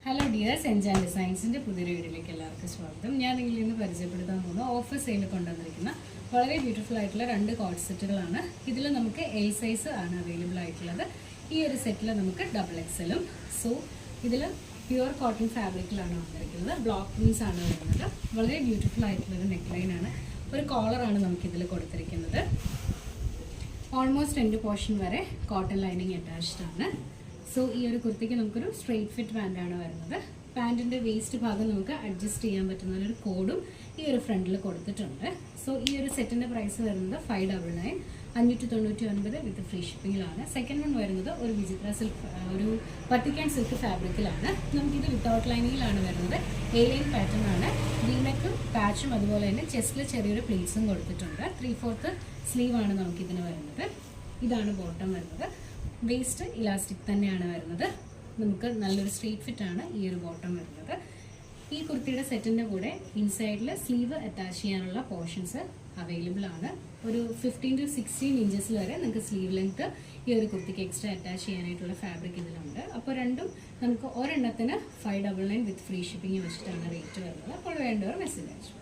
Hello dears, enjoy ഡിസൈൻസിൻ്റെ പുതിയൊരു വീഡിയോയിലേക്ക് എല്ലാവർക്കും സ്വാഗതം. ഞാൻ നിങ്ങളിൽ നിന്ന് പരിചയപ്പെടുത്താൻ പോകുന്ന ഓഫർ സെയിൽ കൊണ്ടുവന്നിരിക്കുന്ന വളരെ ബ്യൂട്ടിഫുൾ ആയിട്ടുള്ള 2 കോട്ട് സെറ്റുകളാണ്. ഇതിൽ നമുക്ക് എൽ സൈസ് ആണ് അവൈലബിൾ ആയിട്ടുള്ളത്. ഈ ഒരു സെറ്റിൽ നമുക്ക് XXL. സോ ഇതിൽ പ്യുവർ കോട്ടൺ ഫാബ്രിക്കിലാണ് വന്നിരിക്കുന്നത്. ബ്ലോക്ക് പ്രിൻസ് ആണ് വരുന്നത്. വളരെ ബ്യൂട്ടിഫുൾ ആയിട്ടുള്ളൊരു നെക്ക് ലൈനാണ്. ഒരു കോളറാണ് നമുക്കിതിൽ കൊടുത്തിരിക്കുന്നത്. ഓൾമോസ്റ്റ് എൻഡ് പോർഷൻ വരെ കോട്ടൺ ലൈനിങ് അറ്റാച്ച്ഡ് ആണ്. സോ ഈ ഒരു കുർത്തിക്ക് നമുക്കൊരു സ്ട്രെയിറ്റ് ഫിറ്റ് പാൻറ്റാണ് വരുന്നത്. പാൻറ്റിൻ്റെ വേസ്റ്റ് ഭാഗം നമുക്ക് അഡ്ജസ്റ്റ് ചെയ്യാൻ പറ്റുന്ന ഒരു കോഡും ഈ ഒരു ഫ്രണ്ടിൽ കൊടുത്തിട്ടുണ്ട്. സോ ഈ ഒരു സെറ്റിൻ്റെ പ്രൈസ് വരുന്നത് 599, 599 വിത്ത് ഫ്രീ ഷിപ്പിങ്ങിലാണ്. സെക്കൻഡ് വൺ വരുന്നത് ഒരു വിചിത്ര സിൽക്ക്, ഒരു പട്ടിക്കാൻ സിൽക്ക് ഫാബ്രിക്കിലാണ്. നമുക്കിത് വിത്തൗട്ട് ലൈനിങ്ങിലാണ് വരുന്നത്. ലൈൻ പാറ്റേൺ ആണ്. ഡീനെക്കും പാച്ചും അതുപോലെ തന്നെ ചെസ്റ്റിൽ ചെറിയൊരു പ്ലീറ്റ്സും കൊടുത്തിട്ടുണ്ട്. 3/4 സ്ലീവ് ആണ് നമുക്കിതിന് വരുന്നത്. ഇതാണ് ബോട്ടം വരുന്നത്. വേസ്റ്റ് ഇലാസ്റ്റിക് തന്നെയാണ് വരുന്നത്. നമുക്ക് നല്ലൊരു സ്ട്രെയിറ്റ് ഫിറ്റ് ആണ് ഈ ഒരു ബോട്ടം വരുന്നത്. ഈ കുർത്തിയുടെ സെറ്റിൻ്റെ കൂടെ ഇൻസൈഡിൽ സ്ലീവ് അറ്റാച്ച് ചെയ്യാനുള്ള പോർഷൻസ് അവൈലബിൾ ആണ്. ഒരു 15 to 16 ഇഞ്ചസിൽ വരെ നിങ്ങൾക്ക് സ്ലീവ് ലെങ്ത്ത് ഈ ഒരു കുർത്തിക്ക് എക്സ്ട്രാ അറ്റാച്ച് ചെയ്യാനായിട്ടുള്ള ഫാബ്രിക് ഇതിലുണ്ട്. അപ്പോൾ രണ്ടും നമുക്ക് ഒരെണ്ണത്തിന് 599 വിത്ത് ഫ്രീ ഷിപ്പിംഗ് വെച്ചിട്ടാണ് റേറ്റ് വരുന്നത്. അപ്പോൾ വേണ്ടവർ മെസ്സേജ് അയച്ചു.